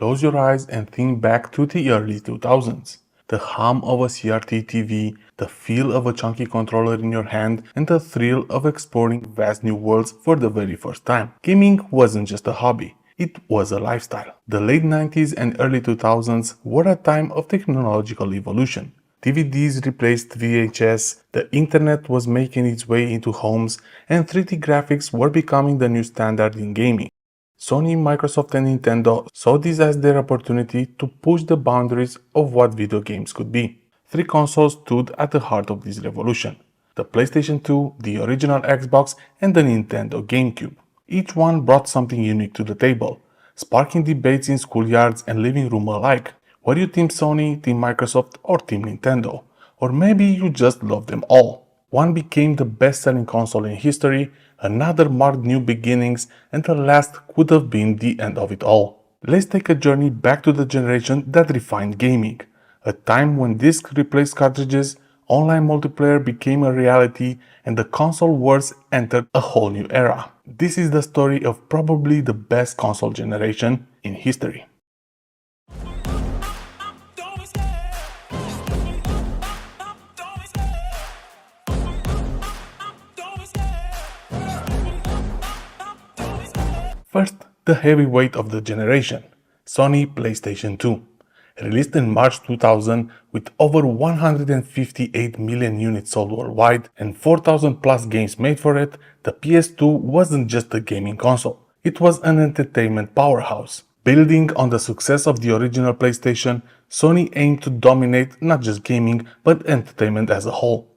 Close your eyes and think back to the early 2000s. The hum of a CRT TV, the feel of a chunky controller in your hand, and the thrill of exploring vast new worlds for the very first time. Gaming wasn't just a hobby. It was a lifestyle. The late 90s and early 2000s were a time of technological evolution. DVDs replaced VHS, the internet was making its way into homes, and 3D graphics were becoming the new standard in gaming. Sony, Microsoft, and Nintendo saw this as their opportunity to push the boundaries of what video games could be. Three consoles stood at the heart of this revolution: the PlayStation 2, the original Xbox, and the Nintendo GameCube. Each one brought something unique to the table, sparking debates in schoolyards and living rooms alike. Were you Team Sony, Team Microsoft, or Team Nintendo? Or maybe you just loved them all. One became the best-selling console in history, another marked new beginnings, and the last could have been the end of it all. Let's take a journey back to the generation that refined gaming, a time when discs replaced cartridges, online multiplayer became a reality, and the console wars entered a whole new era. This is the story of probably the best console generation in history. First, the heavyweight of the generation, Sony PlayStation 2. Released in March 2000 with over 158 million units sold worldwide and 4,000 plus games made for it, the PS2 wasn't just a gaming console. It was an entertainment powerhouse. Building on the success of the original PlayStation, Sony aimed to dominate not just gaming but entertainment as a whole.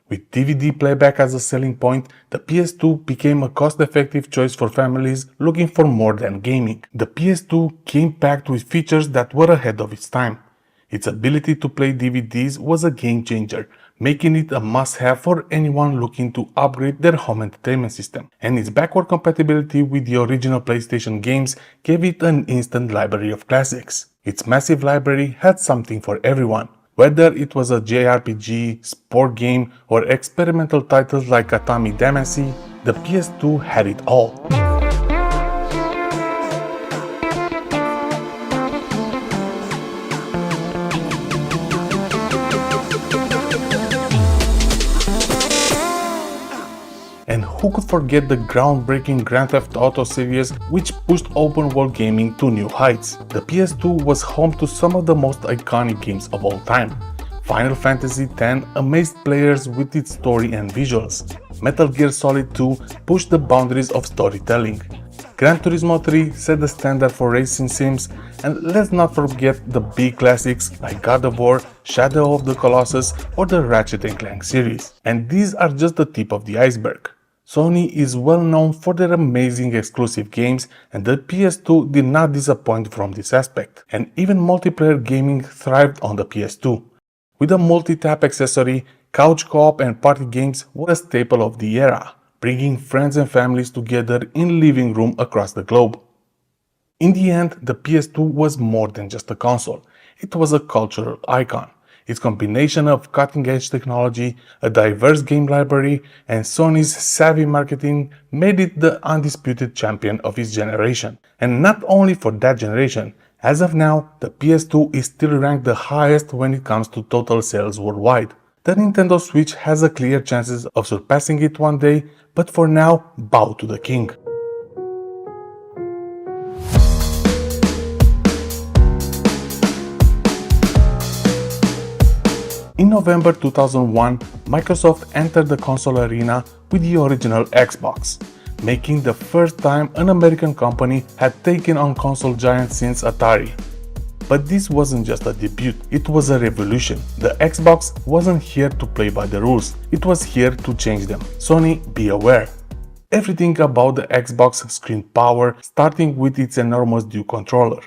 With DVD playback as a selling point, the PS2 became a cost-effective choice for families looking for more than gaming. The PS2 came packed with features that were ahead of its time. Its ability to play DVDs was a game changer, making it a must-have for anyone looking to upgrade their home entertainment system. And its backward compatibility with the original PlayStation games gave it an instant library of classics. Its massive library had something for everyone. Whether it was a JRPG, sport game, or experimental titles like Atami Damacy, the PS2 had it all. And who could forget the groundbreaking Grand Theft Auto series, which pushed open world gaming to new heights? The PS2 was home to some of the most iconic games of all time. Final Fantasy X amazed players with its story and visuals. Metal Gear Solid 2 pushed the boundaries of storytelling. Gran Turismo 3 set the standard for racing sims, and let's not forget the big classics like God of War, Shadow of the Colossus, or the Ratchet & Clank series. And these are just the tip of the iceberg. Sony is well known for their amazing exclusive games, and the PS2 did not disappoint from this aspect. And even multiplayer gaming thrived on the PS2. With a multi-tap accessory, couch co-op and party games were a staple of the era, bringing friends and families together in living room across the globe. In the end, the PS2 was more than just a console. It was a cultural icon. Its combination of cutting-edge technology, a diverse game library, and Sony's savvy marketing made it the undisputed champion of its generation. And not only for that generation, as of now, the PS2 is still ranked the highest when it comes to total sales worldwide. The Nintendo Switch has a clear chances of surpassing it one day, but for now, bow to the king. In November 2001, Microsoft entered the console arena with the original Xbox, making the first time an American company had taken on console giants since Atari. But this wasn't just a debut, it was a revolution. The Xbox wasn't here to play by the rules, it was here to change them. Sony, be aware. Everything about the Xbox screamed power, starting with its enormous Duke controller.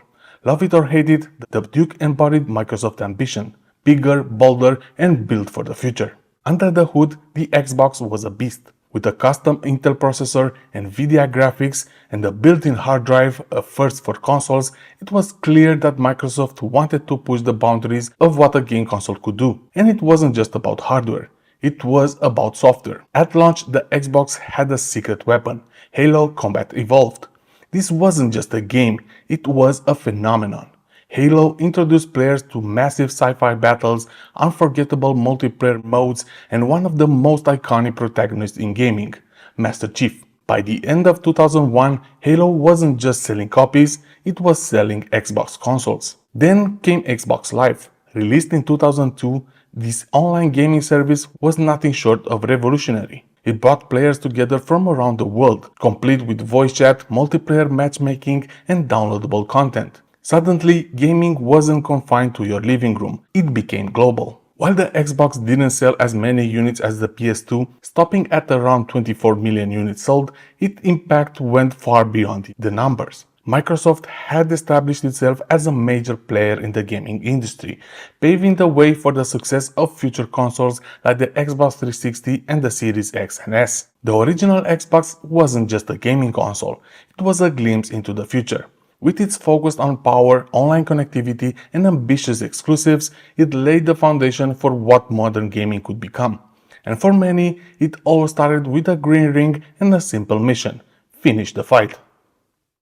Love it or hate it, the Duke embodied Microsoft's ambition. Bigger, bolder, and built for the future. Under the hood, the Xbox was a beast. With a custom Intel processor, Nvidia graphics, and a built-in hard drive, a first for consoles, it was clear that Microsoft wanted to push the boundaries of what a game console could do. And it wasn't just about hardware, it was about software. At launch, the Xbox had a secret weapon, Halo Combat Evolved. This wasn't just a game, it was a phenomenon. Halo introduced players to massive sci-fi battles, unforgettable multiplayer modes, and one of the most iconic protagonists in gaming, Master Chief. By the end of 2001, Halo wasn't just selling copies, it was selling Xbox consoles. Then came Xbox Live. Released in 2002, this online gaming service was nothing short of revolutionary. It brought players together from around the world, complete with voice chat, multiplayer matchmaking, and downloadable content. Suddenly, gaming wasn't confined to your living room, it became global. While the Xbox didn't sell as many units as the PS2, stopping at around 24 million units sold, its impact went far beyond the numbers. Microsoft had established itself as a major player in the gaming industry, paving the way for the success of future consoles like the Xbox 360 and the Series X and S. The original Xbox wasn't just a gaming console, it was a glimpse into the future. With its focus on power, online connectivity, and ambitious exclusives, it laid the foundation for what modern gaming could become. And for many, it all started with a green ring and a simple mission: finish the fight.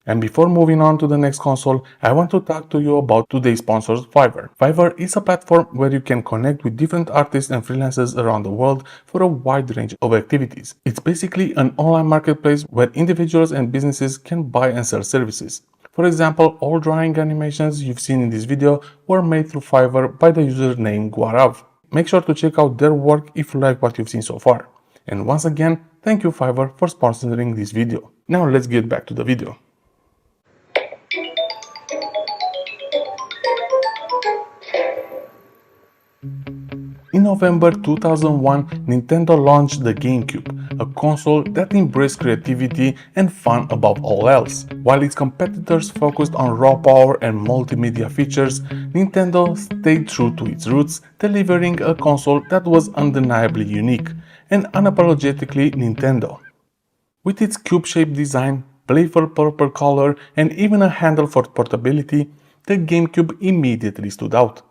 And before moving on to the next console, I want to talk to you about today's sponsor, Fiverr. Fiverr is a platform where you can connect with different artists and freelancers around the world for a wide range of activities. It's basically an online marketplace where individuals and businesses can buy and sell services. For example, all drawing animations you've seen in this video were made through Fiverr by the username Guarav. Make sure to check out their work if you like what you've seen so far. And once again, thank you Fiverr for sponsoring this video. Now let's get back to the video. In November 2001, Nintendo launched the GameCube, a console that embraced creativity and fun above all else. While its competitors focused on raw power and multimedia features, Nintendo stayed true to its roots, delivering a console that was undeniably unique and unapologetically Nintendo. With its cube-shaped design, playful purple color, and even a handle for portability, the GameCube immediately stood out.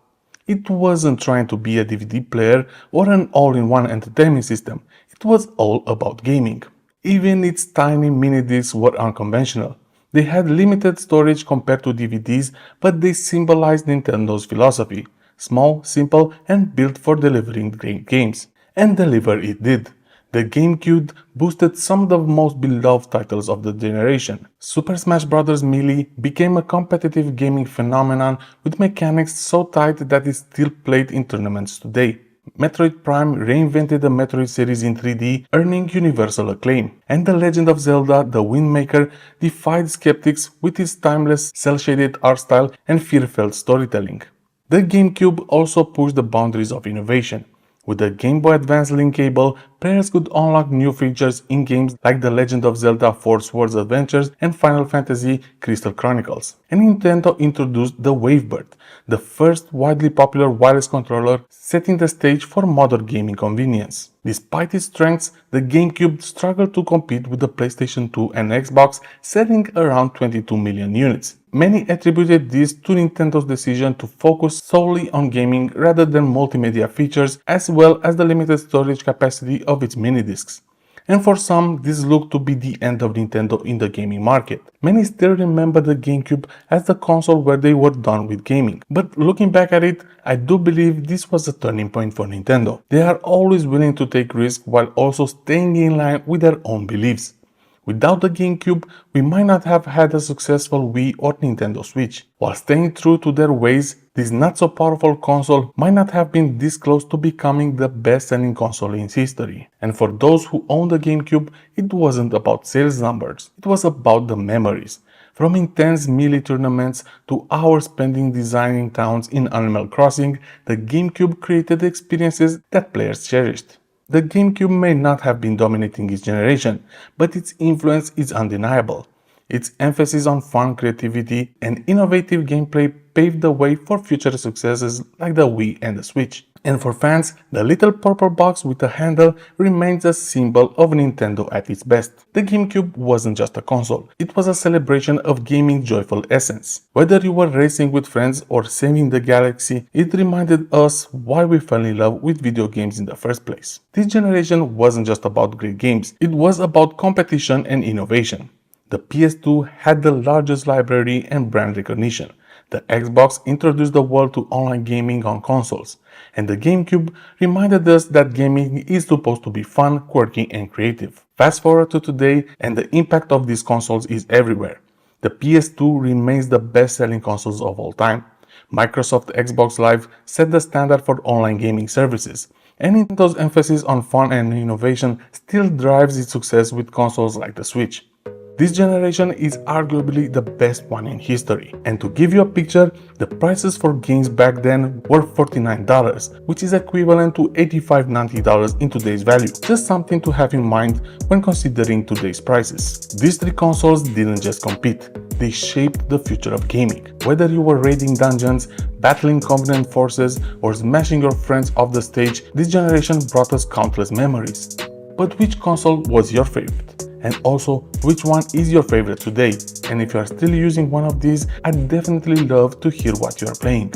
It wasn't trying to be a DVD player or an all-in-one entertainment system, it was all about gaming. Even its tiny mini-discs were unconventional. They had limited storage compared to DVDs, but they symbolized Nintendo's philosophy: small, simple, and built for delivering great games. And deliver it did. The GameCube boosted some of the most beloved titles of the generation. Super Smash Bros. Melee became a competitive gaming phenomenon with mechanics so tight that it's still played in tournaments today. Metroid Prime reinvented the Metroid series in 3D, earning universal acclaim. And The Legend of Zelda: The Wind Waker defied skeptics with its timeless cel-shaded art style and fear-filled storytelling. The GameCube also pushed the boundaries of innovation. With the Game Boy Advance linkable, players could unlock new features in games like The Legend of Zelda: Four Swords Adventures and Final Fantasy Crystal Chronicles. And Nintendo introduced the Wavebird, the first widely popular wireless controller, setting the stage for modern gaming convenience. Despite its strengths, the GameCube struggled to compete with the PlayStation 2 and Xbox, selling around 22 million units. Many attributed this to Nintendo's decision to focus solely on gaming rather than multimedia features, as well as the limited storage capacity of its mini-discs. And for some, this looked to be the end of Nintendo in the gaming market. Many still remember the GameCube as the console where they were done with gaming. But looking back at it, I do believe this was a turning point for Nintendo. They are always willing to take risks while also staying in line with their own beliefs. Without the GameCube, we might not have had a successful Wii or Nintendo Switch. While staying true to their ways, this not-so-powerful console might not have been this close to becoming the best-selling console in history. And for those who own the GameCube, it wasn't about sales numbers, it was about the memories. From intense melee tournaments to hours spending designing towns in Animal Crossing, the GameCube created experiences that players cherished. The GameCube may not have been dominating its generation, but its influence is undeniable. Its emphasis on fun, creativity, and innovative gameplay paved the way for future successes like the Wii and the Switch. And for fans, the little purple box with a handle remains a symbol of Nintendo at its best. The GameCube wasn't just a console, it was a celebration of gaming's joyful essence. Whether you were racing with friends or saving the galaxy, it reminded us why we fell in love with video games in the first place. This generation wasn't just about great games, it was about competition and innovation. The PS2 had the largest library and brand recognition. The Xbox introduced the world to online gaming on consoles, and the GameCube reminded us that gaming is supposed to be fun, quirky, and creative. Fast forward to today, and the impact of these consoles is everywhere. The PS2 remains the best-selling consoles of all time. Microsoft Xbox Live set the standard for online gaming services, and Nintendo's emphasis on fun and innovation still drives its success with consoles like the Switch. This generation is arguably the best one in history, and to give you a picture, the prices for games back then were $49, which is equivalent to $85–90 in today's value. Just something to have in mind when considering today's prices. These three consoles didn't just compete, they shaped the future of gaming. Whether you were raiding dungeons, battling Covenant forces, or smashing your friends off the stage, this generation brought us countless memories. But which console was your favorite? And also, which one is your favorite today? And if you are still using one of these, I'd definitely love to hear what you are playing.